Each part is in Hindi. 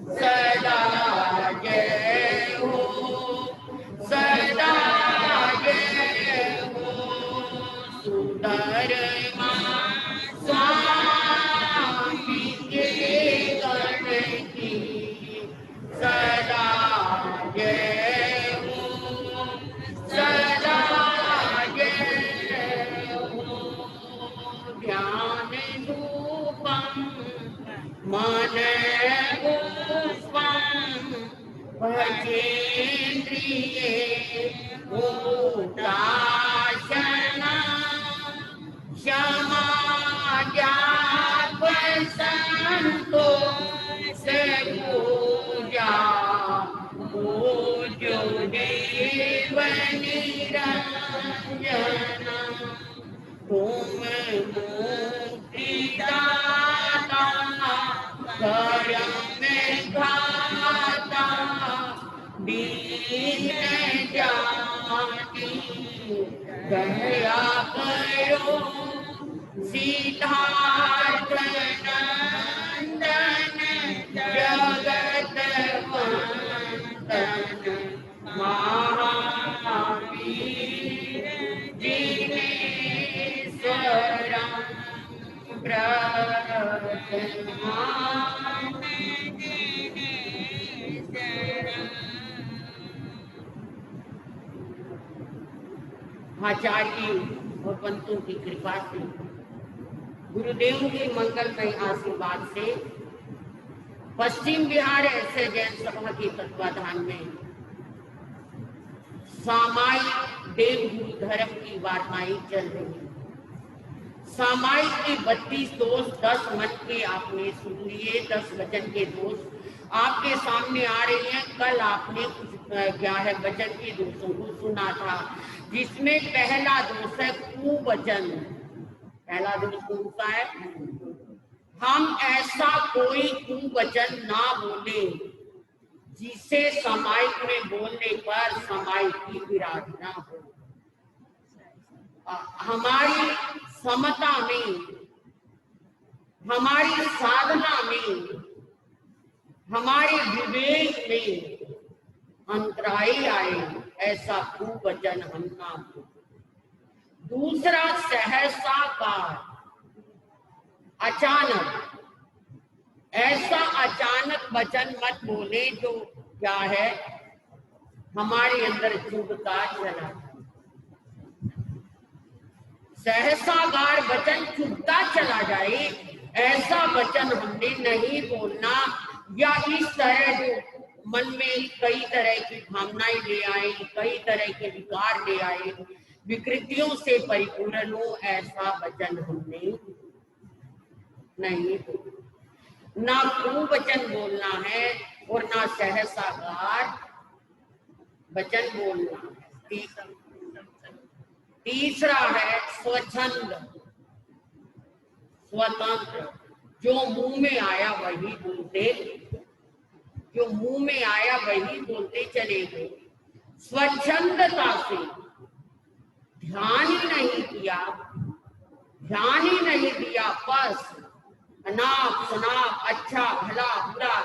सदा जय हो, सदा जय हो। सुधर्मा स्वामी के गण की सदा जय हो, सदा जय हो। ध्यान रूपम मन पुष्पम भजेन्द्रिये भूताशना क्षमा ज्ञाप संतोष पूजा पूज्यो देव निरंजना। तुम मुक्तिदाता करम घाता दीन जाति दया करो। सिद्धार्थ नंदन जगत वंदन महावीर जिनेश्वरम ब्रह्मज्ञान जिनेश्वरम। आचार्य और पंतों की कृपा से, गुरुदेव के मंगलमय आशीर्वाद से पश्चिम बिहार ऐसे जैन सभा के तत्वाधान में सामायिक देवगुरु धर्म की वार्ताएं चल रही हैं। सामायिक के 32 दोष 10 मन के आपने सुन लिए, 10 वचन के दोष आपके सामने आ रही हैं। कल आपने कुछ क्या है वचन के दोषों को सुना था, जिसमें पहला दोष है कुवचन। पहला दोष कौन सा है? हम ऐसा कोई कुवचन ना बोले जिसे सामायिक में बोलने पर सामायिक की विराधना हो। हमारी समता में, हमारी साधना में, हमारे विवेक में अंतराय आए, ऐसा कुवचन हम ना बोले। दूसरा सहसा कार, अचानक, ऐसा अचानक वचन मत बोले जो क्या है हमारे अंदर चुभता चला। सहसागार वचन चुभता चला जाए, ऐसा वचन हमने नहीं बोलना। या इस तरह जो मन में कई तरह की भावनाएं ले आए, कई तरह के विकार ले आए, विकृतियों से परिपूर्ण हो, ऐसा वचन हमने नहीं बोलना। ना कुवचन बोलना है और ना सहसागार वचन बोलना है। तीसरा है स्वच्छंद, स्वतंत्र, जो मुंह में आया वही बोलते, जो मुंह में आया वही बोलते चले गए। स्वच्छंदता से ध्यान ही नहीं किया, ध्यान ही नहीं दिया, बस अनाप शनाप, अच्छा भला बुरा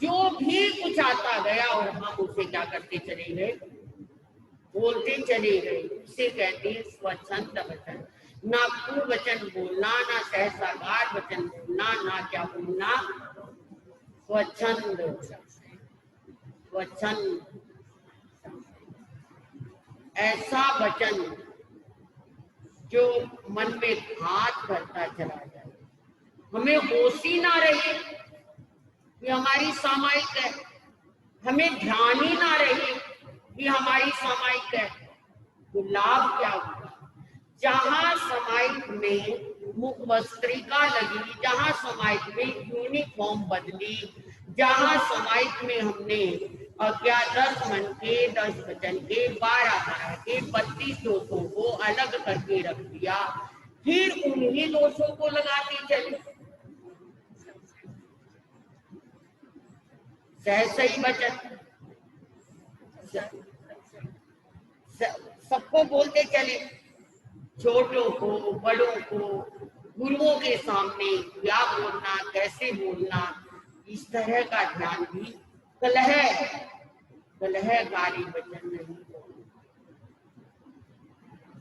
जो भी कुछ आता गया और हम उसे क्या करते चले गए, बोलते चले गए। उसे कहते हैं स्वच्छंद वचन। ना कुवचन बोलना, ना सहसागार वचन बोलना, ना क्या बोलना, स्वच्छंद। स्वच्छंद ऐसा वचन जो मन में घात करता चला जाए, हमें होश ही ना रहे कि हमारी सामायिक है, हमें ध्यान ही ना रहे कि हमारी सामायिक है, तो लाभ क्या हुआ? जहां सामायिक में मुखवस्त्रिका लगी, जहां सामायिक में यूनिफॉर्म बदली, जहां सामायिक में हमने क्या 10 मन के, 10 वचन के, 12 तरह के 32 दोषों को अलग करके रख दिया, फिर उन्हीं दोषों को लगाते चले। सहसई वचन सबको बोलते चले, छोटों को, बड़ों को, गुरुओं के सामने क्या बोलना, कैसे बोलना, इस तरह का ध्यान भी। कलहकारी वचन नहीं बोलना।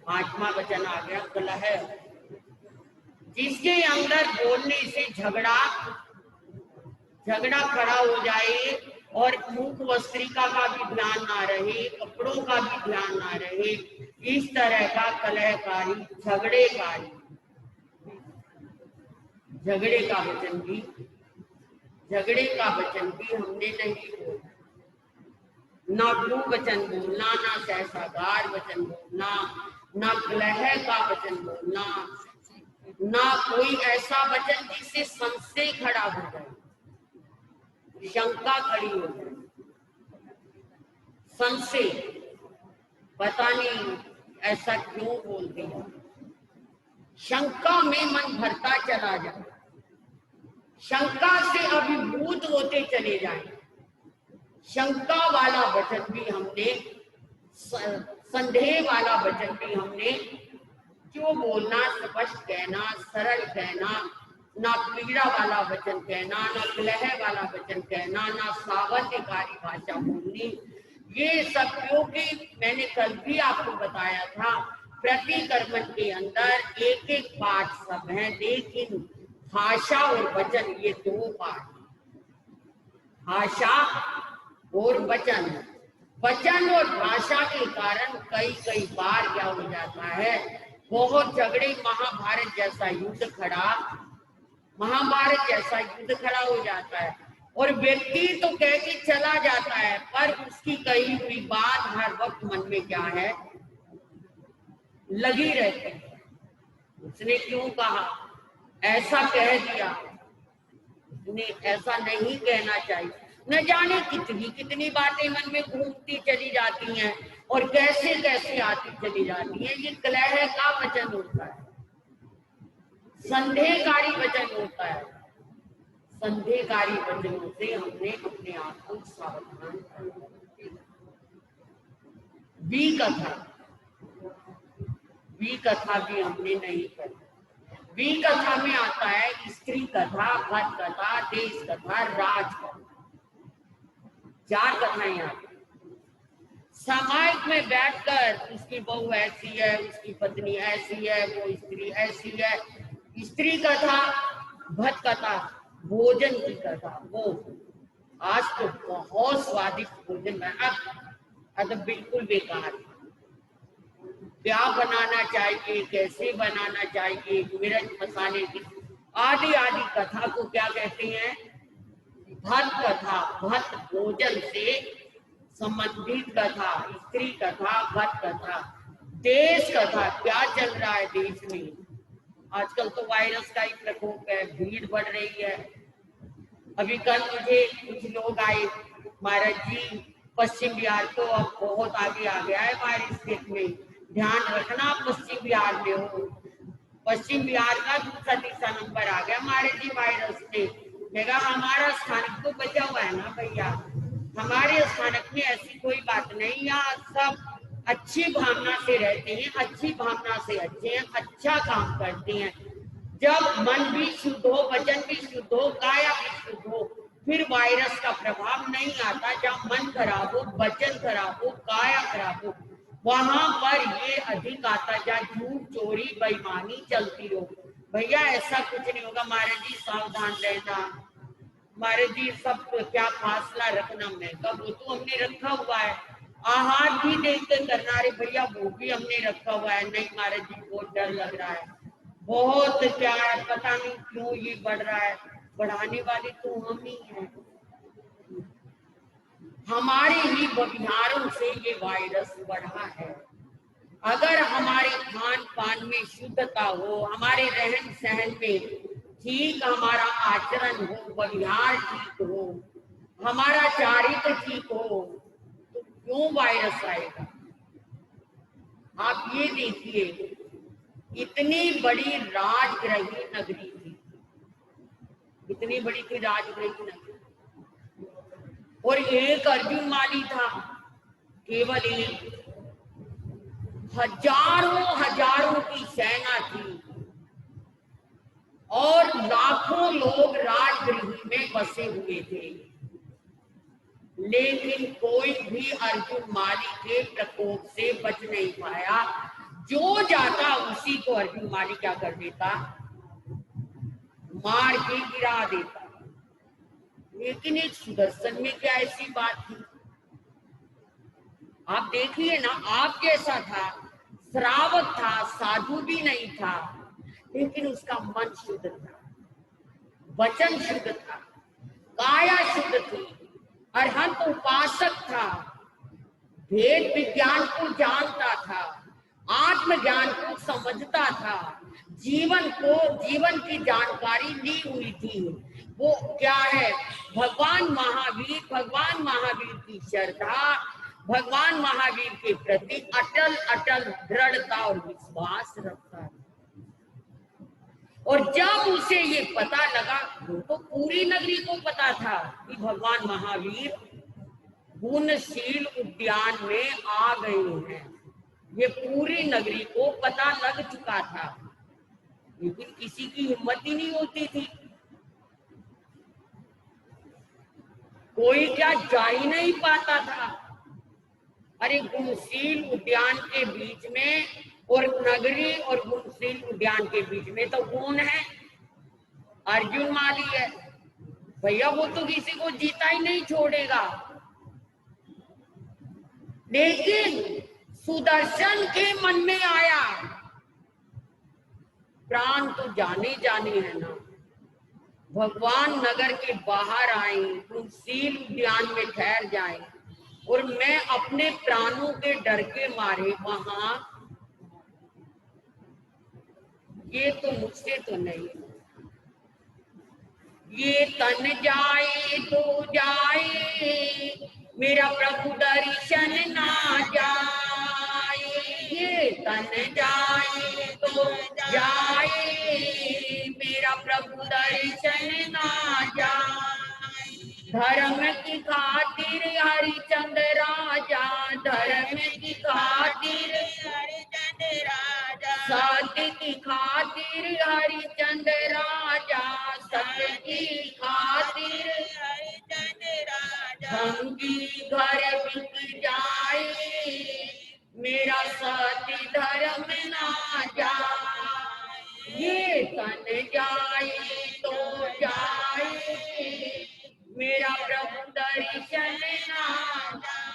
5वां वचन आ गया कलह, जिसके अंदर बोलने से झगड़ा खड़ा हो जाए और मुख वस्त्रिका का भी ध्यान ना रहे, कपड़ों का भी ध्यान ना रहे, इस तरह का कलहकारी, झगड़े का वचन भी हमने नहीं बोला। ना भू वचन बोलना, ना सहसागार वचन बोलना, ना कलह का वचन बोलना, ना कोई ऐसा वचन जिससे संशय खड़ा हो जाए, शंका खड़ी हो जाए। संशय, पता नहीं ऐसा क्यों बोल दिया, शंका में मन भरता चला जाए, शंका से अभिभूत होते चले जाए। शंका वाला वचन भी हमने, संदेह वाला वचन भी हमने क्यों बोलना, स्पष्ट कहना, सरल कहना, ना पीड़ा वाला वचन कहना, ना कलह वाला वचन कहना, ना सावध्यकारी भाषा बोलनी। ये सब क्योंकि मैंने कल भी आपको बताया था, प्रतिकर्मण के अंदर एक एक पाठ सब है, लेकिन भाषा और वचन ये दो पाठ, भाषा और वचन। वचन और भाषा के कारण कई बार क्या हो जाता है, बहुत झगड़े, महाभारत जैसा युद्ध खड़ा हो जाता है, और व्यक्ति तो कह के चला जाता है, पर उसकी कही हुई बात हर वक्त मन में क्या है, लगी रहती है। उसने क्यों कहा, ऐसा कह दिया, उसने ऐसा नहीं कहना चाहिए। न जाने कितनी बातें मन में घूमती चली जाती हैं और कैसे आती चली जाती हैं। ये कलह का वचन होता है, संदेहकारी वचन होता है। संदेहकारी वचनों से हमने अपने आप को सावधान करना। कथा भी हमने नहीं करी। कथा में आता है स्त्री कथा, भट कथा, देश कथा, राज कथा, 4 कथाएं आती। सामायिक में बैठकर उसकी बहू ऐसी है, उसकी पत्नी ऐसी है, वो स्त्री ऐसी है, स्त्री कथा, भट कथा, भोजन की कथा, वो आज तो बहुत स्वादिष्ट भोजन बना, अब बिल्कुल बेकार। क्या बनाना चाहिए, कैसे बनाना चाहिए, मिर्च मसाले की आदि कथा को क्या कहते हैं, भट कथा। भट भोजन से संबंधित कथा, स्त्री कथा, भट कथा। देश कथा, क्या चल रहा है देश में, आजकल तो वायरस का ही प्रकोप है, भीड़ बढ़ रही है। अभी कल मुझे कुछ लोग आए, महाराज जी पश्चिम बिहार तो अब बहुत आगे आ गया है वायरस में, ध्यान रखना पश्चिम बिहार में हो। पश्चिम बिहार का दूसरा तीसरा नंबर आ गया महाराज जी वायरस में। देखा हमारा स्थानक तो बचा हुआ है ना भैया, हमारे स्थानक में ऐसी कोई बात नहीं, यहाँ सब अच्छी भावना से रहते हैं, अच्छी भावना से अच्छे हैं, अच्छा काम करते हैं। जब मन भी शुद्ध हो, वचन भी शुद्ध हो, काया भी शुद्ध हो, फिर वायरस का प्रभाव नहीं आता। जब मन खराब हो, वचन खराब हो, काया खराब हो, वहां पर ये अधिक आता। जहाँ झूठ चोरी बेईमानी चलती हो, भैया ऐसा कुछ नहीं होगा। महाराज जी सावधान रहना, महाराज जी सब क्या फासला रखना, मैं कब वो तो हमने रखा हुआ है। आहार भी देखते करना, अरे भैया वो भी हमने रखा हुआ है। नहीं महाराज जी बहुत डर लग रहा है, बहुत क्या है, पता नहीं क्यों ये बढ़ रहा है। बढ़ाने वाले तो हम ही हैं, हमारे ही व्यवहारों से ये वायरस बढ़ा है। अगर हमारे खान पान में शुद्धता हो, हमारे रहन सहन में ठीक हमारा आचरण हो, व्यवहार ठीक हो, हमारा चारित्र ठीक हो, तो क्यों वायरस आएगा। आप ये देखिए, इतनी बड़ी राजगृही नगरी थी, इतनी बड़ी थी राजगृही नगरी, और एक अर्जुन माली था, केवल एक। हजारों की सेना थी और लाखों लोग राजगृह में बसे बसे हुए थे, लेकिन कोई भी अर्जुन माली के प्रकोप से बच नहीं पाया। जो जाता उसी को अर्जुन माली क्या कर देता, मार के गिरा देता। लेकिन एक सुदर्शन में क्या ऐसी बात थी? आप देखिए ना, आप जैसा था, श्रावक था, साधु भी नहीं था, लेकिन उसका मन शुद्ध था, वचन शुद्ध था, काया शुद्ध थी, अरहंत उपासक था, वेद विज्ञान को जानता था, आत्मज्ञान को समझता था, जीवन की जानकारी ली हुई थी। वो क्या है? भगवान महावीर की श्रद्धा, भगवान महावीर के प्रति अटल दृढ़ता और विश्वास रखता है। और जब उसे ये पता लगा, तो पूरी नगरी को पता था कि भगवान महावीर गुणशील उद्यान में आ गए हैं, ये पूरी नगरी को पता लग चुका था। लेकिन किसी की हिम्मत ही नहीं होती थी, कोई क्या जा ही नहीं पाता था। अरे गुणशील उद्यान के बीच में और नगरी और गुणशील उद्यान के बीच में तो कौन है? अर्जुन माली है भैया, वो तो किसी को जीता ही नहीं छोड़ेगा। लेकिन सुदर्शन के मन में आया, प्राण तो जाने जाने है ना, भगवान नगर के बाहर आए, गुणशील उद्यान में ठहर जाए, और मैं अपने प्राणों के डर के मारे वहां, ये तो मुझसे तो नहीं, ये तन जाए तो जाए, मेरा प्रभु दर्शन ना जाए, ये तन जाए तो जाए, मेरा प्रभु दर्शन ना जाए। धर्म की खातिर हरिचंद्र राजा, धर्म की खातिर हरिचंद्र राजा, सत्य की खातिर हरिचंद्र राजा, सत्य की खातिर हरिचंद्र राजा। धंगी घर बिक जाए, मेरा सत्य धर्म ना जाए, ये तन जाए तो जाए, मेरा प्रभु दर्शन ना जाए।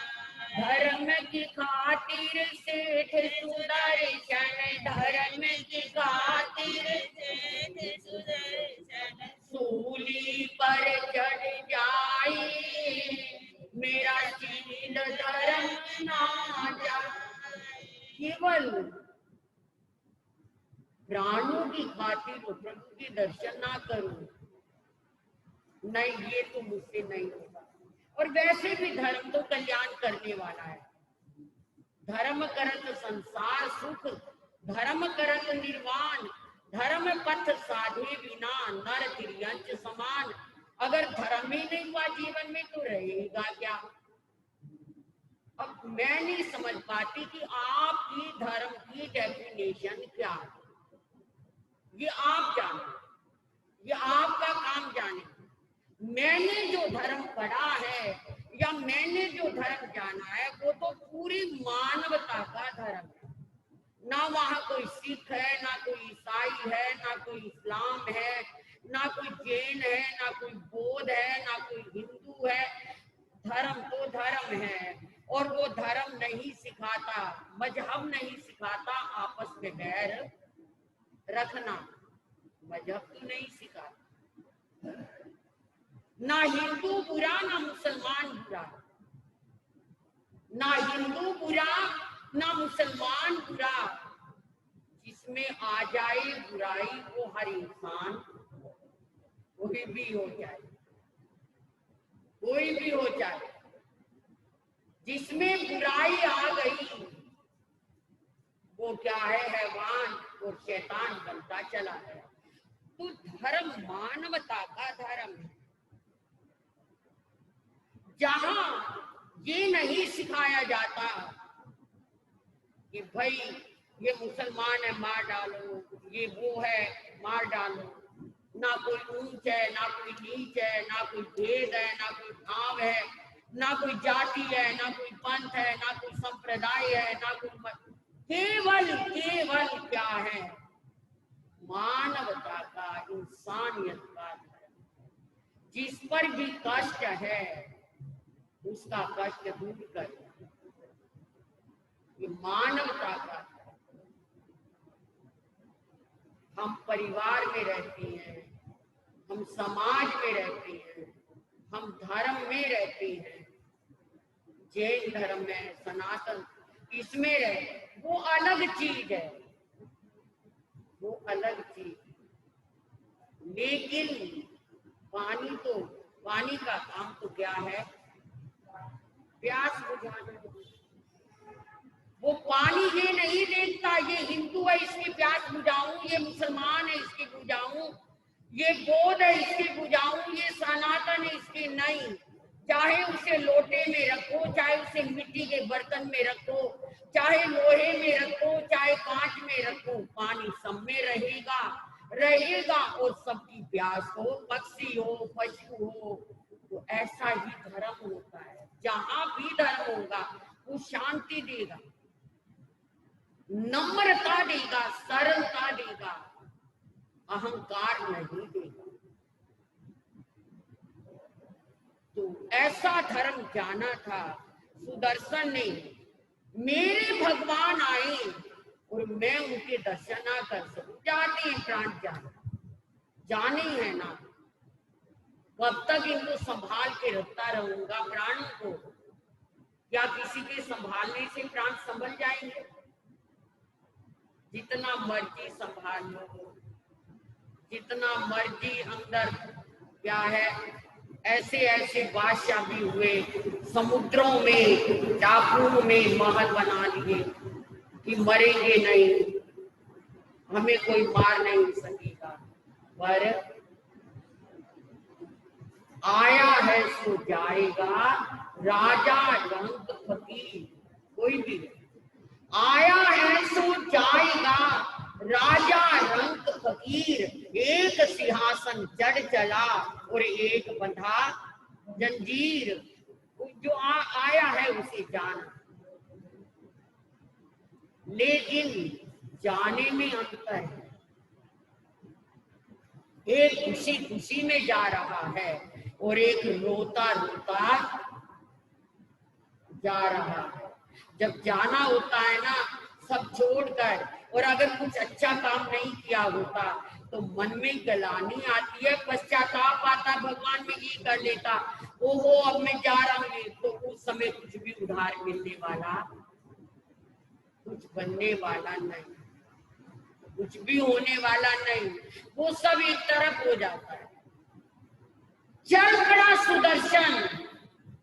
धर्म की खातिर सेठ सुदर्शन, धर्म की खातिर सेठ सुदर्शन, सूली पर चढ़ जाए, मेरा शील धर्म ना जाए। केवल प्राणों की खातिर प्रभु के दर्शन ना करूं, नहीं, ये तो मुझसे नहीं होगा। और वैसे भी धर्म तो कल्याण करने वाला है। धर्म करत संसार सुख, धर्म करत निर्वाण, धर्म पथ साधे बिना नर तिर्यंच समान। अगर धर्म ही नहीं हुआ जीवन में तो रहेगा क्या? अब मैं नहीं समझ पाती कि आपकी धर्म की डेफिनेशन क्या है। ये आप जाने, ये आपका काम जाने। मैंने जो धर्म पढ़ा है या मैंने जो धर्म जाना है, वो तो पूरी मानवता का धर्म है। ना वहां कोई सिख है, ना कोई ईसाई है, ना कोई इस्लाम है, ना कोई जैन है, ना कोई बौद्ध है, ना कोई हिंदू है। धर्म तो धर्म है, और वो धर्म नहीं सिखाता, मजहब नहीं सिखाता आपस में बैर रखना, मजहब तो नहीं सिखाता। ना हिंदू बुरा, ना मुसलमान बुरा, ना हिंदू बुरा, ना मुसलमान बुरा। जिसमें आ जाए बुराई वो हर इंसान, कोई भी हो जाए, कोई भी हो जाए, जिसमें बुराई आ गई वो क्या है? हैवान और शैतान बनता चला गया। तो धर्म मानवता का धर्म है। जहां ये नहीं सिखाया जाता कि भाई ये मुसलमान है मार डालो, ये वो है मार डालो, ना कोई ऊंच है, ना कोई नीच है, ना कोई भेद है, ना कोई भाव है, ना कोई जाति है, ना कोई पंथ है, ना कोई संप्रदाय है, ना कोई मत। केवल केवल क्या है? मानवता का, इंसानियत का धर्म। जिस पर भी कष्ट है उसका कष्ट दूर कर, ये मानवता का। हम परिवार में रहते हैं, हम समाज में रहते हैं, हम धर्म में रहते हैं, जैन धर्म में, सनातन इसमें रहे, वो अलग चीज है, वो अलग चीज। लेकिन पानी का काम तो क्या है? प्यास बुझाना। वो पानी ये नहीं देखता ये हिंदू है इसकी प्यास बुझाऊं, ये मुसलमान है इसकी बुझाऊं, ये बौद्ध है इसकी बुझाऊं, ये सनातन है इसकी नहीं। चाहे उसे लोटे में रखो, चाहे उसे मिट्टी के बर्तन में रखो, चाहे लोहे में रखो, चाहे कांच में रखो, पानी सब में रहेगा रहेगा और सबकी प्यास हो, पक्षी हो, पशु हो। तो ऐसा ही धर्म होता है। जहां भी धर्म होगा वो शांति देगा, नम्रता देगा, सरलता देगा, अहंकार नहीं देगा। तो ऐसा धर्म जाना था सुदर्शन ने। मेरे भगवान आए और मैं उनके दर्शन ना कर सकूं। जाते हैं प्राण जाने है ना, कब तक इनको संभाल के रखता रहूंगा प्राणों को? क्या किसी के संभालने से प्राण संभल जाएंगे? जितना मर्जी संभाल लो, जितना मर्जी अंदर क्या है, ऐसे ऐसे बादशाह भी हुए, समुद्रों में, टापुओं में महल बना लिए कि मरेंगे नहीं, हमें कोई मार नहीं सकेगा। पर आया है सो जाएगा, राजा रंग फकीर। कोई भी आया है सो जाएगा, राजा रंग फकीर। एक सिंहासन जड़ चला और एक बंधा जंजीर। जो आया है उसे जाना, लेकिन जाने में अंतर है। एक खुशी खुशी में जा रहा है और एक रोता रोता जा रहा है। जब जाना होता है ना सब छोड़कर, और अगर कुछ अच्छा काम नहीं किया होता तो मन में गलानी आती है, पश्चाताप आता, भगवान में ये कर लेता, ओहो अब मैं जा रहा हूँ। तो उस समय कुछ भी उधार मिलने वाला, कुछ बनने वाला नहीं, कुछ भी होने वाला नहीं, वो सब एक तरफ हो जाता है। चल पड़ा सुदर्शन,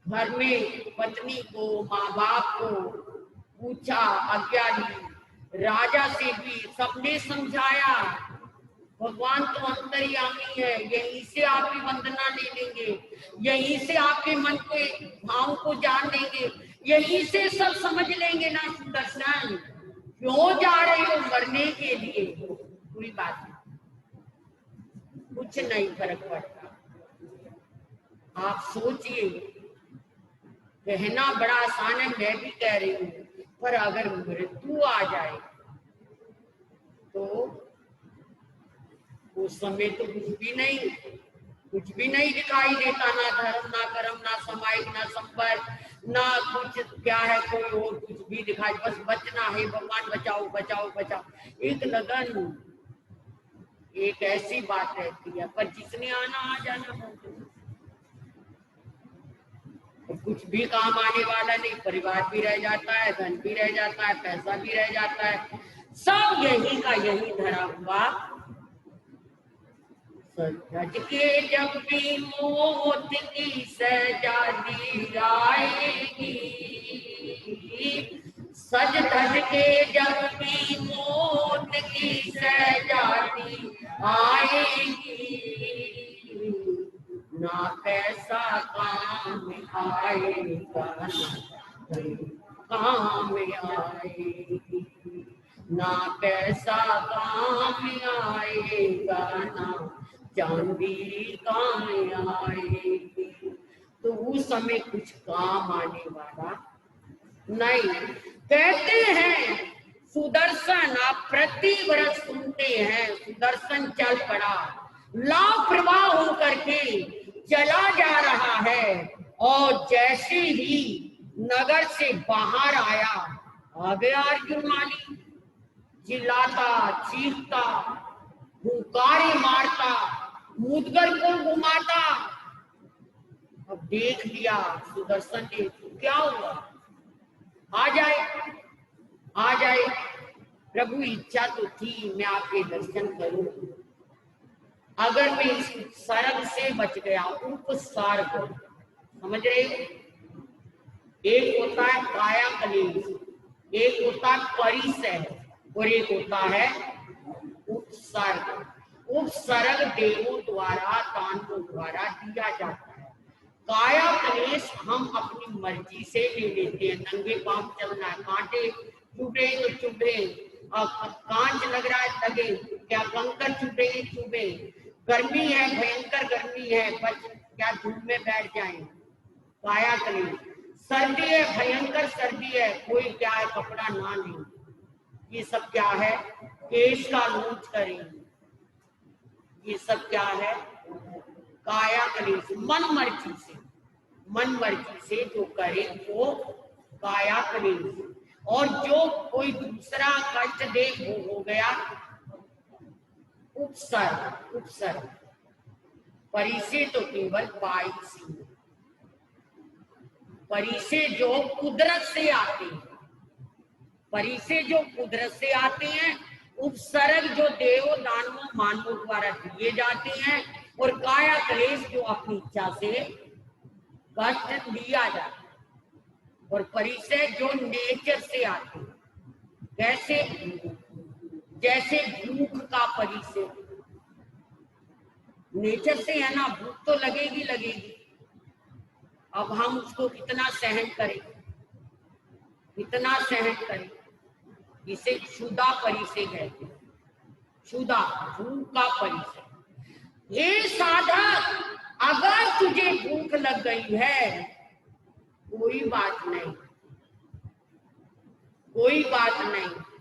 घर में पत्नी को, माँ बाप को पूछा, आज्ञा ली, राजा से भी सबने समझाया। भगवान तो अंतर्यामी है, यहीं से आपकी वंदना ले लेंगे, यहीं से आपके मन के भाव को जान लेंगे, यहीं से सब समझ लेंगे ना। सुदर्शन क्यों जा रहे हो मरने के लिए? कोई बात नहीं, कुछ नहीं फर्क पड़ता। आप सोचिए, कहना बड़ा आसान है, मैं भी कह रही हूँ, पर अगर मृत्यु आ जाए तो उस समय तो कुछ भी नहीं दिखाई देता, ना धर्म, ना कर्म, ना सामायिक, ना संपर्क, ना कुछ क्या है कोई और कुछ भी दिखाई, बस बचना है, भगवान बचाओ बचाओ बचाओ। एक लगन, एक ऐसी बात रहती है, पर जिसने आना आ जाना, कुछ भी काम आने वाला नहीं। परिवार भी रह जाता है, धन भी रह जाता है, पैसा भी रह जाता है, सब यही का यही धरा हुआ। सज के जब भी मौत की सजा दी आएगी, सज धज के जब भी मौत की सजा दी आएगी, ना पैसा काम आएगा, काम आएगी, ना पैसा काम आएगा, ना जान भी काम आएगी। तो उस समय कुछ काम आने वाला नहीं। कहते हैं सुदर्शन, आप प्रति वर्ष सुनते हैं सुदर्शन चल पड़ा, लापरवाह होकर के चला जा रहा है, और जैसे ही नगर से बाहर आया, आ गया अर्जुन माली, चिल्लाता चीखता, हुंकारे मारता, मुदगर को घुमाता। अब देख लिया सुदर्शन ने, क्या हुआ, आ जाए आ जाए, प्रभु इच्छा तो थी मैं आपके दर्शन करूं, अगर मैं इस सर्ग से बच गया, उपसर्ग समझ रहे हो, एक होता है काया कलेश, एक होता है परिसर, और एक होता है उपसर्ग। उपसर्ग देवों द्वारा, दानवों द्वारा दिया जाता है। काया कलेश हम अपनी मर्जी से ले लेते हैं, नंगे पांव चलना है, कांटे चुभे तो चुभे, कांच लग रहा है लगे, क्या कंकर चुभे चुभे, गर्मी है भयंकर गर्मी है, बच क्या धूप में बैठ जाए, काया कलेश। सर्दी है भयंकर सर्दी है, कोई क्या है कपड़ा ना ले, ये सब क्या है, केश का लूच करें, ये सब क्या है, काया कलेश। मन मर्जी से जो करे वो काया कलेश, और जो कोई दूसरा कष्ट दे वो हो गया उपसर्ग। परिसे तो केवल बाईसी, परिसे जो कुदरत से आते हैं, परिसे जो कुदरत से आते हैं, उपसर्ग जो देव दानवों मानवों द्वारा दिए जाते हैं, और काया क्लेश जो अपनी इच्छा से कष्ट दिया जाता है, और परिचय जो नेचर से आते हैं। कैसे, जैसे भूख का परिचय नेचर से है ना, भूख तो लगेगी, अब हम उसको कितना सहन करें, इसे क्षुधा परिचय कहते हैं, क्षुधा भूख का परिचय। ये साधक, अगर तुझे भूख लग गई है, कोई बात नहीं,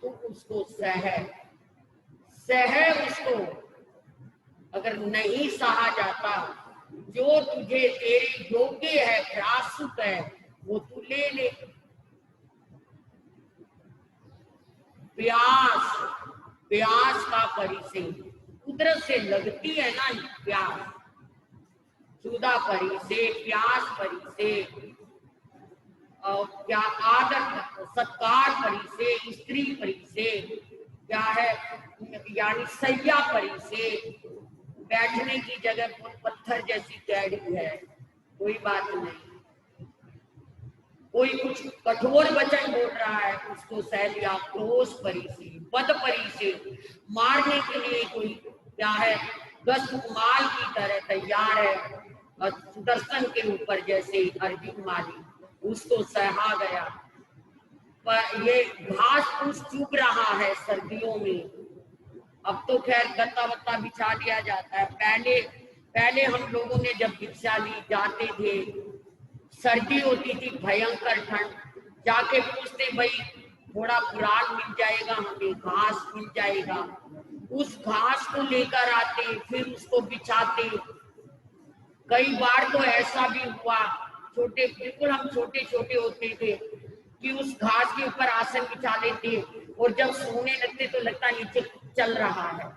तू उसको सह उसको। अगर नहीं सहा जाता, जो तुझे तेरे योग्य है, प्रासुक है, वो तू ले ले। प्यास का परिचय, कुदरत से लगती है ना प्यास, क्षुधा परिचय, प्यास परिचय, और क्या आदर सत्कार परिचय, स्त्री परिचय, क्या है यानी सैया परिचय, बैठने की जगह पत्थर जैसी टेढ़ी है, कोई बात नहीं। कोई कुछ कठोर वचन बोल रहा है, उसको सह लिया। क्रोध परिचय, पद परिचय, मारने के लिए कोई क्या है, गस्तमाल की तरह तैयार है, और सुदर्शन के ऊपर जैसे अर्जुन माली, उसको सहा गया। पर ये घास फूस चुभ रहा है सर्दियों में, अब तो खैर गत्ता वत्ता बिछा दिया जाता है। पहले हम लोगों ने जब भिक्षा ली जाते थे, सर्दी होती थी, भयंकर ठंड, जाके पूछते भाई थोड़ा पुराण मिल जाएगा, हमें घास मिल जाएगा, उस घास को लेकर आते, फिर उसको बिछाते। कई बार तो ऐसा भी हुआ, बिल्कुल हम छोटे छोटे होते थे कि उस घास के ऊपर आसन बिछा लेते, और जब सोने लगते तो लगता नीचे चल रहा है।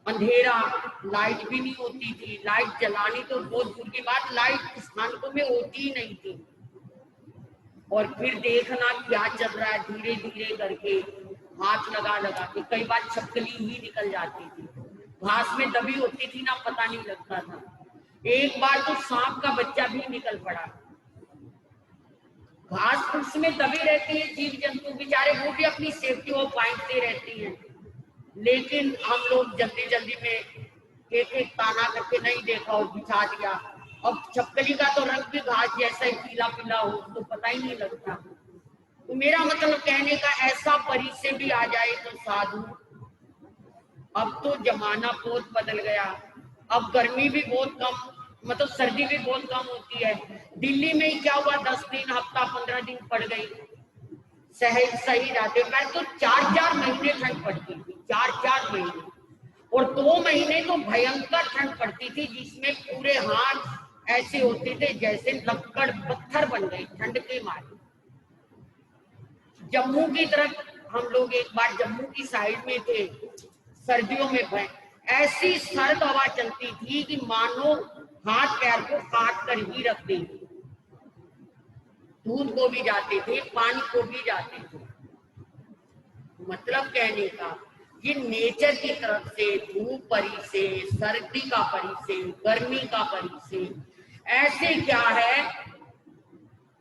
अंधेरा, लाइट भी नहीं होती थी, लाइट जलानी तो बहुत दूर की बात, लाइट स्थानकों में होती ही नहीं थी। और फिर देखना क्या चल रहा है, धीरे धीरे करके हाथ लगा के कई बार छपकली ही निकल जाती थी, घास में दबी होती थी ना, पता नहीं लगता था। एक बार तो सांप का बच्चा भी निकल पड़ा। घास फूस में दबी रहती है जीव जंतु बेचारे, वो भी अपनी सेफ्टी वो बांटते रहती हैं, लेकिन हम लोग जल्दी में एक ताना करके नहीं देखा और बिछा दिया। अब छपकली का तो रंग भी घास जैसा ही पीला हो तो पता ही नहीं लगता। तो मेरा मतलब कहने का, ऐसा परिचय भी आ जाए तो साधु अब तो जमाना बहुत बदल गया। अब गर्मी भी बहुत कम, मतलब सर्दी भी बहुत कम होती है। दिल्ली में ही क्या हुआ, 10 दिन, हफ्ता, 15 दिन पड़ गई, सही सही रहते। मैं तो 4-4 महीने ठंड पड़ती थी, 4-4 महीने, और 2 महीने तो भयंकर ठंड पड़ती थी, जिसमें पूरे हाथ ऐसे होते थे जैसे लक्कड़ पत्थर बन गए ठंड के मारे। जम्मू की तरफ हम लोग एक बार जम्मू की साइड में थे, सर्दियों में ऐसी सर्द हवा चलती थी कि मानो हाथ पैर को काट कर ही रखते थे, दूध को भी जाते थे, पानी को भी जाते थे। मतलब कहने का, ये नेचर की तरफ से, धूप परी से, सर्दी का परी से, गर्मी का परी से, ऐसे क्या है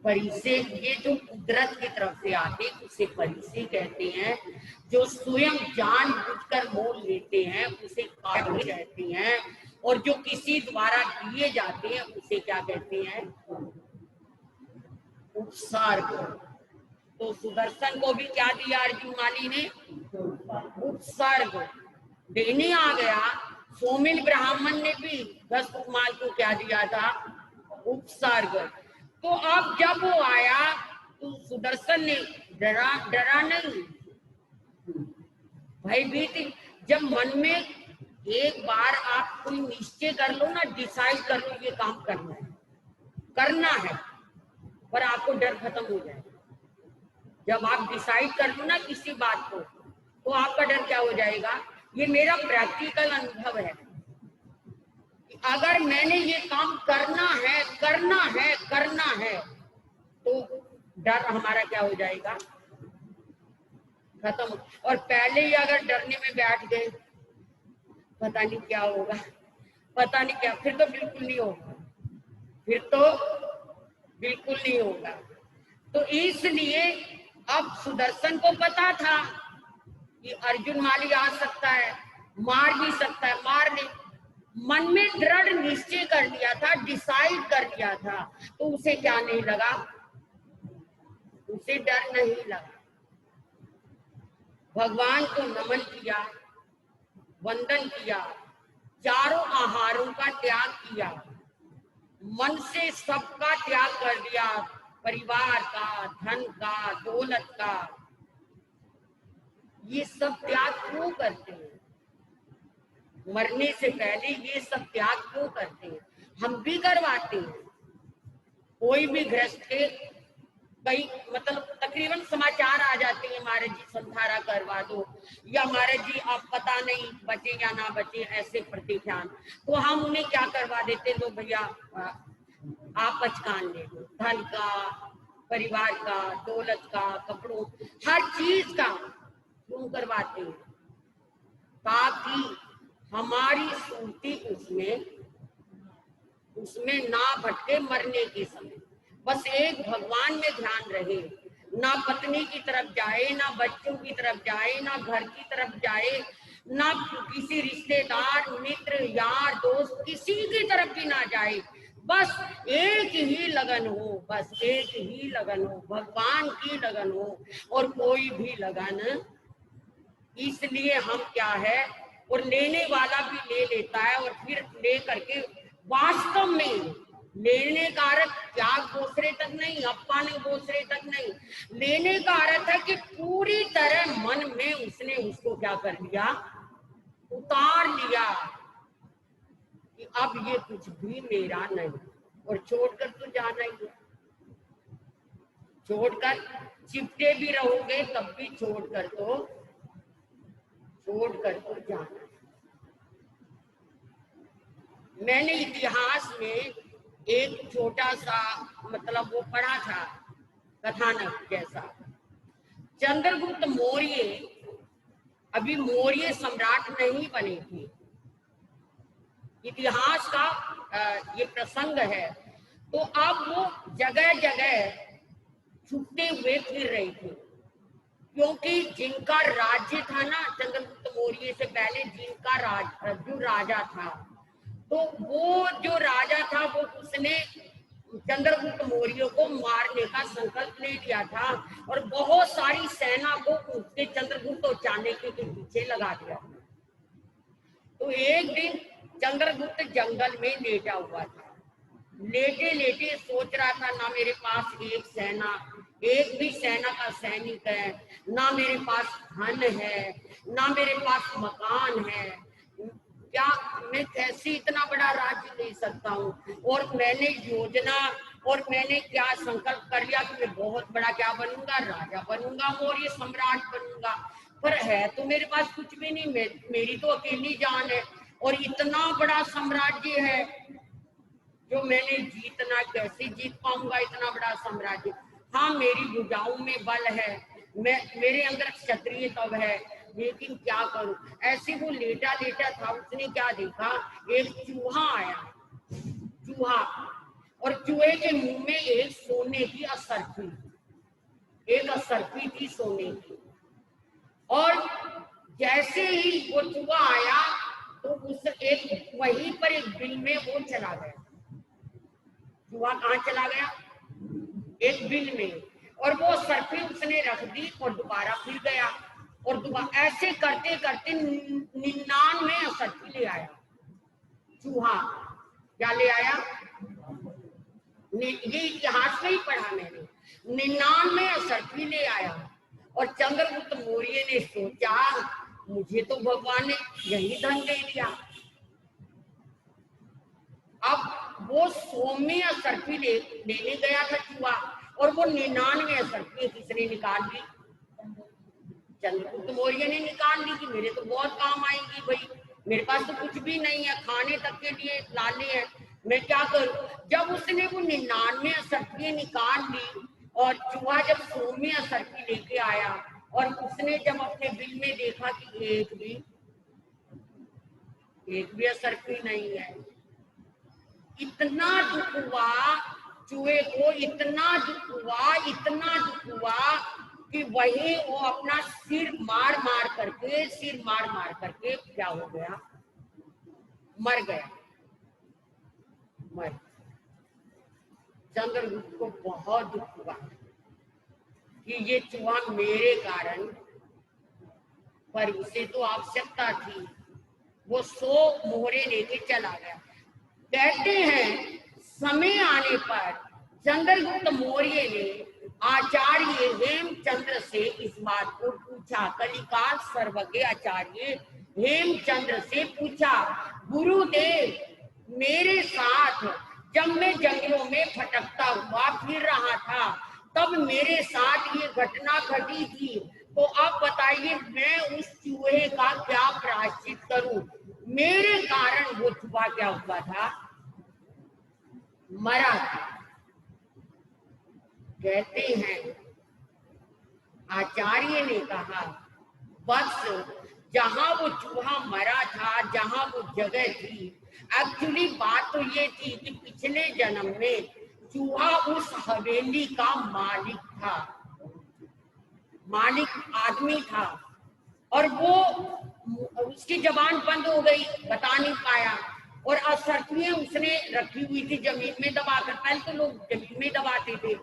परी से, ये जो कुदरत की तरफ से आते उसे परी से कहते हैं। जो स्वयं जानबूझकर मोल लेते हैं उसे काबिल कहते हैं, और जो किसी द्वारा दिए जाते हैं उसे क्या कहते हैं, उपसर्ग। तो सुदर्शन को भी क्या दिया अर्जुन माली ने, उपसर्ग देने आ गया। सोमिल ब्राह्मण ने भी 10 उपमाल को क्या दिया था, उपसर्ग। तो अब जब वो आया तो सुदर्शन ने डरा नहीं, भयभीत। जब मन में एक बार आप कोई निश्चय कर लो ना, डिसाइड कर लो ये काम करना है, पर आपको डर खत्म हो जाए। जब आप डिसाइड कर लो ना किसी बात को, तो आपका डर क्या हो जाएगा। ये मेरा प्रैक्टिकल अनुभव है। अगर मैंने ये काम करना है तो डर हमारा क्या हो जाएगा, खत्म। और पहले ही अगर डरने में बैठ गए, पता नहीं क्या होगा, पता नहीं क्या, फिर तो बिल्कुल नहीं होगा, फिर तो बिल्कुल नहीं होगा। तो इसलिए अब सुदर्शन को पता था कि अर्जुन माली आ सकता है, मार भी सकता है, मार ले, मन में दृढ़ निश्चय कर लिया था, डिसाइड कर लिया था, तो उसे क्या नहीं लगा, उसे डर नहीं लगा। भगवान को नमन किया, वंदन किया, चारों आहारों का त्याग किया, मन से सबका त्याग कर दिया, परिवार का, धन का, दौलत का। ये सब त्याग क्यों करते हैं, मरने से पहले ये सब त्याग क्यों करते हैं, हम भी करवाते हैं। कोई भी गृहस्थ के कई मतलब तकरीबन समाचार आ जाते हैं, महाराज जी संधारा करवा दो, या महाराज जी आप पता नहीं बचे या ना बचे, ऐसे प्रतिध्यान। तो हम उन्हें क्या करवा देते, लो भैया आप पचकान ले लो, धन का, परिवार का, दौलत का, कपड़ों, हर चीज का क्यों करवाते हैं, ताकि हमारी सुरती उसमें ना भटके मरने के समय। बस एक भगवान में ध्यान रहे, ना पत्नी की तरफ जाए, ना बच्चों की तरफ जाए, ना घर की तरफ जाए, ना किसी रिश्तेदार, मित्र, यार, दोस्त, किसी की तरफ भी ना जाए। बस एक ही लगन हो, बस एक ही लगन हो, भगवान की लगन हो, और कोई भी लगन। इसलिए हम क्या है, और लेने वाला भी ले लेता है, और फिर ले करके वास्तव में लेने का अर्थ त्याग दूसरे तक नहीं, अपने दूसरे तक नहीं, लेने का अर्थ है कि पूरी तरह मन में उसने उसको क्या कर लिया, उतार लिया कि अब ये कुछ भी मेरा नहीं, और छोड़कर तो जाना ही है। छोड़कर चिपटे भी रहोगे तब भी छोड़कर तो जाना। मैंने इतिहास में एक छोटा सा मतलब वो पढ़ा था, कथानक जैसा। चंद्रगुप्त मौर्य अभी मौर्य सम्राट नहीं बने थे, इतिहास का ये प्रसंग है। तो अब वो जगह जगह छुपते हुए फिर रहे थे, क्योंकि जिनका राज्य था ना, चंद्रगुप्त मौर्य से पहले जिनका जो राजा था, तो वो जो राजा था वो उसने चंद्रगुप्त मौर्य को मारने का संकल्प ले लिया था, और बहुत सारी सेना को उसके चंद्रगुप्त और चाणक्य के पीछे लगा दिया। तो एक दिन चंद्रगुप्त जंगल में लेटा हुआ था। लेटे लेटे सोच रहा था, ना मेरे पास एक भी सेना का सैनिक है, ना मेरे पास धन है, ना मेरे पास मकान है, क्या मैं कैसे इतना बड़ा राज्य ले सकता हूँ। और मैंने योजना और मैंने क्या संकल्प कर लिया कि मैं बहुत बड़ा क्या बनूंगा, राजा बनूंगा, मौर्य सम्राट बनूंगा। पर है तो मेरे पास कुछ भी नहीं, मेरी तो अकेली जान है और इतना बड़ा साम्राज्य है जो मैंने जीतना, कैसे जीत पाऊंगा इतना बड़ा साम्राज्य। हाँ, मेरी भुजाओं में बल है, मेरे अंदर क्षत्रिय तव है, लेकिन क्या करूं। ऐसे वो लेटा लेटा था, उसने क्या देखा, एक चूहा आया, चूहा, और चूहे के मुंह में एक सोने की असरफी, एक असरफी थी सोने की। और जैसे ही वो चूहा आया तो उस एक वहीं पर एक बिल में वो चला गया। चूहा कहाँ चला गया, एक बिल में, और वो सरफी उसने रख दी और दोबारा फिर गया, और दोबारा ऐसे करते करते 99 सरफी ले आया चूहा। क्या ले आया, ये इतिहास में ही पढ़ा मैंने, 99 सरफी ले आया। और चंद्रगुप्त मौर्य ने सोचा, मुझे तो भगवान ने यही धन दे दिया। अब वो 100 सरफी लेने गया था चूहा, और वो 99 सरफी किसने निकाल ली, चंद्रगुप्त मौर्य ने निकाल ली कि मेरे तो बहुत काम आएंगी भाई, मेरे पास तो कुछ भी नहीं है, खाने तक के लिए लाले हैं, मैं क्या करूं। जब उसने वो 99 सरफी निकाल ली और चूहा जब 100 सरफी लेके आया, और उसने जब अपने बिल में देखा कि एक भी सरफी नहीं है, इतना दुख हुआ चूहे को, इतना दुख हुआ, इतना दुख हुआ कि वही वो अपना सिर मार मार करके क्या हो गया, मर गया, मर। चंद्रगुप्त को बहुत दुख हुआ कि ये चूहा मेरे कारण, पर उसे तो आवश्यकता थी, वो 100 मोहरे लेके चला गया। कहते हैं समय आने पर चंद्रगुप्त मौर्य ने आचार्य हेमचंद्र से इस बात को पूछा। कलिकाल सर्वज्ञ आचार्य हेमचंद्र से पूछा, गुरुदेव मेरे साथ जब मैं जंगलों में भटकता हुआ फिर रहा था तब मेरे साथ ये घटना घटी थी, तो आप बताइए मैं उस चूहे का क्या प्रायश्चित करूं, मेरे कारण वो चूहा क्या हुआ था, मरा था। कहते हैं आचार्य ने कहा, बस जहां वो चूहा मरा था, जहां वो जगह थी, एक्चुअली बात तो ये थी कि पिछले जन्म में चूहा उस हवेली का मालिक था, मालिक आदमी था, और वो उसकी जबान बंद हो गई, बता नहीं पाया, और असरफियां उसने रखी हुई थी जमीन में दबाकर, पहले तो लोग जमीन में दबाते थे,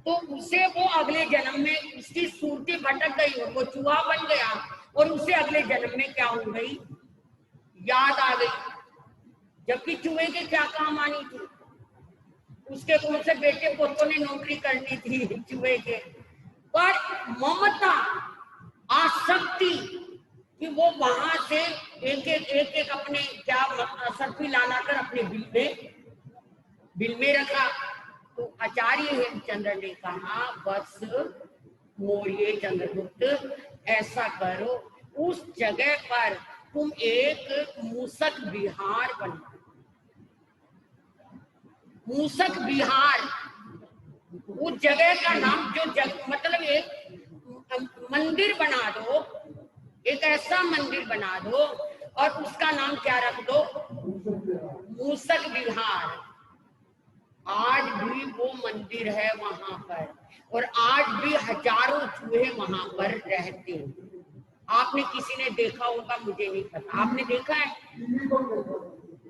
तो उसे वो अगले जन्म में उसकी सूरतें भटक गई और वो चूहा बन गया, और उसे अगले जन्म में क्या हो गई, याद आ गई, जबकि चूहे के क्या काम आनी थी, उसके कौन से बेटे पोतों ने नौकरी करनी थी चूहे के। पर ममता, आसक्ति कि वो वहां से एक एक अपने क्या सरफी लाना कर अपने बिल में रखा। तो आचार्य हेमचंद्र ने कहा, बस मौर्य चंद्रगुप्त ऐसा करो, उस जगह पर तुम एक मूसक विहार बनाओ, मूसक विहार, उस जगह का नाम मतलब एक मंदिर बना दो, एक ऐसा मंदिर बना दो और उसका नाम क्या रख दो, मूसक विहार। आज भी वो मंदिर है वहां पर, और आज भी हजारों चूहे वहां पर रहते हैं। आपने किसी ने देखा होगा, मुझे नहीं पता, आपने देखा है,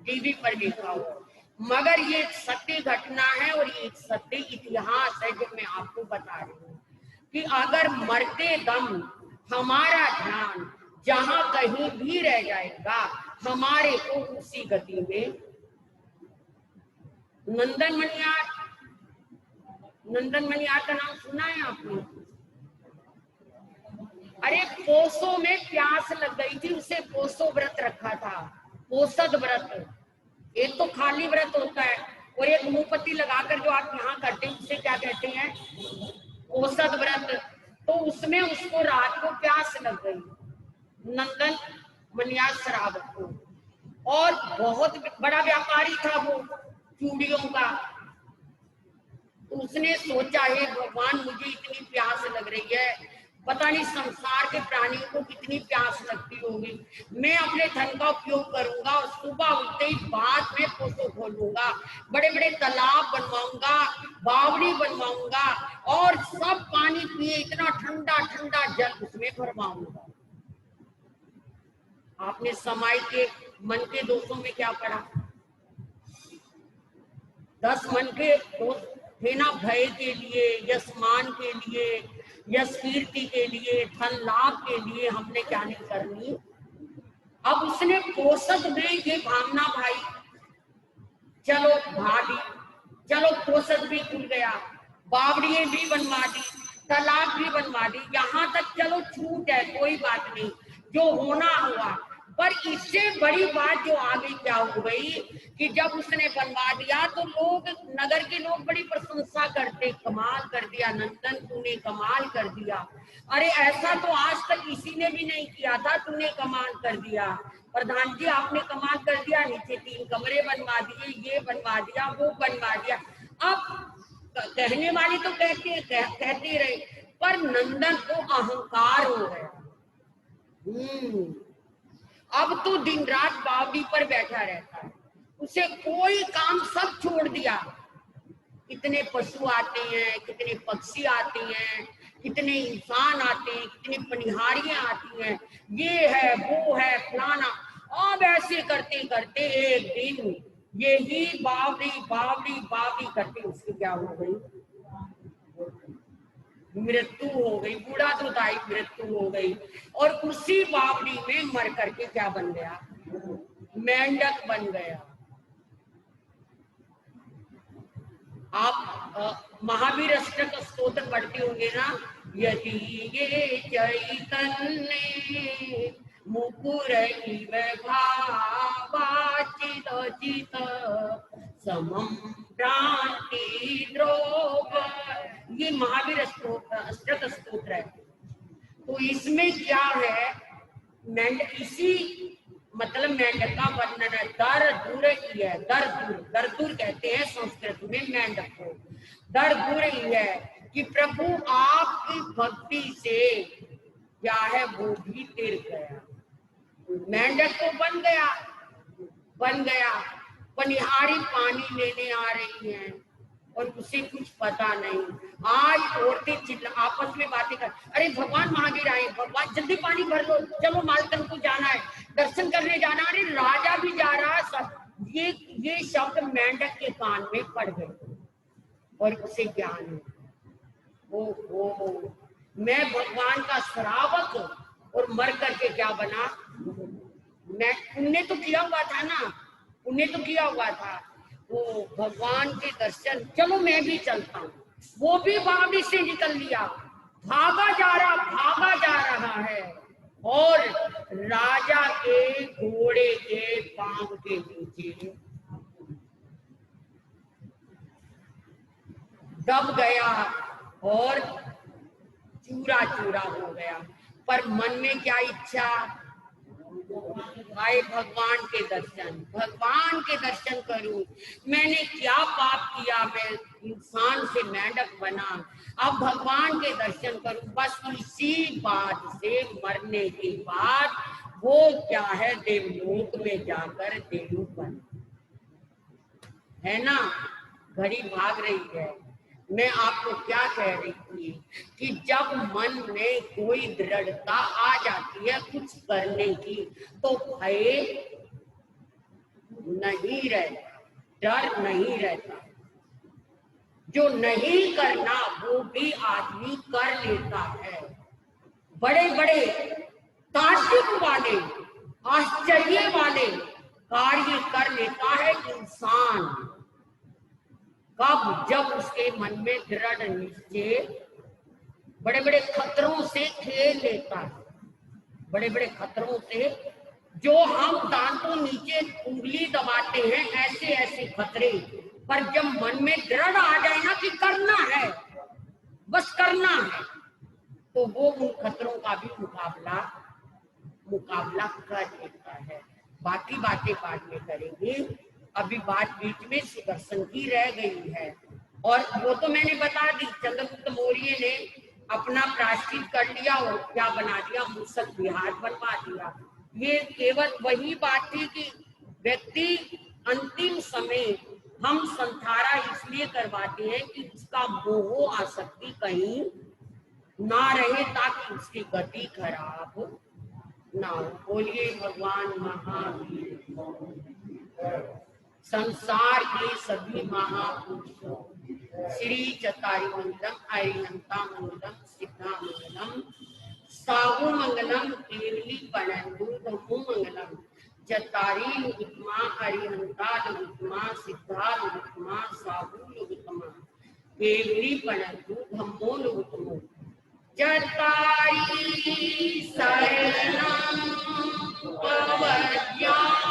टीवी पर देखा होगा, मगर ये सत्य घटना है और ये सत्य इतिहास है जो मैं आपको बता रही हूँ कि अगर मरते दम हमारा ध्यान जहां कहीं भी रह जाएगा, हमारे को उसी गति में नंदन मणियार का नाम सुना है आपने? अरे पोसो में प्यास लग गई थी, उसे पोसो व्रत रखा था, पोषद व्रत। एक तो खाली व्रत होता है और एक मुंहपत्ती लगाकर जो आप यहाँ करते हैं उसे क्या कहते हैं? पोषद व्रत। तो उसमें उसको रात को प्यास लग गई, नंदन मणियार श्रावक को, और बहुत बड़ा व्यापारी था वो चूड़ियों का। तो उसने सोचा, हे भगवान, मुझे इतनी प्यास लग रही है, पता नहीं संसार के प्राणियों को कितनी प्यास लगती होगी, मैं अपने धन का उपयोग करूंगा और सुबह उठते ही बाद में पोसो खोलूंगा, बड़े बड़े तालाब बनवाऊंगा, बावड़ी बनवाऊंगा और सब पानी पिए, इतना ठंडा ठंडा जल उसमें भरवाऊंगा। आपने समाई के मन के दोषों में क्या पढ़ा? 10 मन के दोष थे ना, भय के लिए, यशमान के लिए, यश कीर्ति के लिए, धन लाभ के लिए हमने क्या नहीं करनी। अब उसने पोषद में ये भावना भाई, चलो भाभी, चलो पोषद भी खुल गया, बावड़िये भी बनवा दी, तालाब भी बनवा दी, यहाँ तक चलो छूट है, कोई बात नहीं, जो होना हुआ। पर इससे बड़ी बात जो आगे क्या हो गई कि जब उसने बनवा दिया तो लोग, नगर के लोग बड़ी प्रशंसा करते, कमाल कर दिया नंदन, तूने कमाल कर दिया, अरे ऐसा तो आज तक किसी ने भी नहीं किया था, तूने कमाल कर दिया प्रधान जी, आपने कमाल कर दिया, नीचे 3 कमरे बनवा दिए, ये बनवा दिया, वो बनवा दिया। अब कहने वाले तो कहते रहे, पर नंदन को अहंकार हो गया। अब तो दिन रात बावड़ी पर बैठा रहता है, उसे कोई काम सब छोड़ दिया। कितने पशु आते हैं, कितने पक्षी आते हैं, कितने इंसान आते हैं, कितनी पनिहारियां आती हैं, ये है वो है फलाना। अब ऐसे करते करते एक दिन यही बावड़ी बावड़ी बावड़ी करते उसकी क्या हो गई? मृत्यु हो गई, बूढ़ा दुधाई मृत्यु हो गई। और उसी बावड़ी में मर करके क्या बन गया? मेंढक बन गया। आप महावीर अष्टक स्तोत्र पढ़ते होंगे ना, यदि ये चैतन्य मुकुर इव भावाचित चित समम भ्रांति द्रोग, ये महावीर अष्टक स्तोत्र है। तो इसमें क्या है, इसी मतलब मेंढक का वर्णन है, दर दूर ही है, दर दूर कहते हैं संस्कृत में मेंढक को, दर दूर ही है कि प्रभु आपकी भक्ति से क्या है वो भी तिर गया। मेंढक तो बन गया, पनिहारी पानी लेने आ रही हैं और उसे कुछ पता नहीं। आज औरतें आपस में बातें कर, अरे भगवान महावीर आए, भगवान जल्दी पानी भर लो, चलो मालतन को जाना है, दर्शन करने जाना, अरे राजा भी जा रहा है। सब ये शब्द मेंढक के कान में पड़ गए और उसे ज्ञान है, ओ मैं भगवान का श्रावक और मर करके क्या बना? मैं पुण्य तो किया हुआ था ना, पुण्य तो किया हुआ था, वो भगवान के दर्शन, चलो मैं भी चलता हूँ। वो भी बावड़ी से निकल लिया, भागा जा रहा है और राजा के घोड़े के पांव के नीचे दब गया और चूरा चूरा हो गया। पर मन में क्या इच्छा? आए भगवान के दर्शन करूं। मैंने क्या पाप किया, मैं इंसान से मेंढक बना, अब भगवान के दर्शन करूं। बस इसी बात से मरने के बाद वो क्या है, देवलोक में जाकर देव बन, है ना। घड़ी भाग रही है। मैं आपको क्या कह रही थी कि जब मन में कोई दृढ़ता आ जाती है कुछ करने की तो भय नहीं रहता, डर नहीं रहता। जो नहीं करना वो भी आदमी कर लेता है। बड़े बड़े ताज्जुब वाले आश्चर्य वाले कार्य कर लेता है इंसान कब, जब उसके मन में दृढ़ निश्चय, बड़े बड़े खतरों से खेल लेता है, बड़े बड़े खतरों से, जो हम दांतों नीचे उंगली दबाते हैं ऐसे ऐसे खतरे, पर जब मन में दृढ़ आ जाए ना कि करना है, बस करना है, तो वो उन खतरों का भी मुकाबला कर लेता है। बाकी बातें बाद में करेंगे, अभी बात बीच में सुदर्शन की रह गई है। और वो तो मैंने बता दी, चंद्रगुप्त मौर्य ने अपना प्रायश्चित कर लिया और क्या बना दिया, मूसक विहार बनवा दिया। ये केवल वही बात थी कि व्यक्ति अंतिम समय हम संथारा इसलिए करवाते हैं कि उसका मोह आसक्ति कहीं ना रहे, ताकि उसकी गति खराब ना हो। बोलिए भगवान महावीर। संसार के सभी महापुरुषों श्री चतारी मंगलम, अरिहंता मंगलम, सिद्धा मंगलम, साहु मंगलम, केवली पणंदु धम्मो मंगलम, चतारी लुगुतमा, अरिहंता लुगुतमा, सिद्धा लुगुतमा, साहु लुगुतमा, केवली पणंदु धम्मो लुगुतमो, चतारी शरणं पवज्ञाः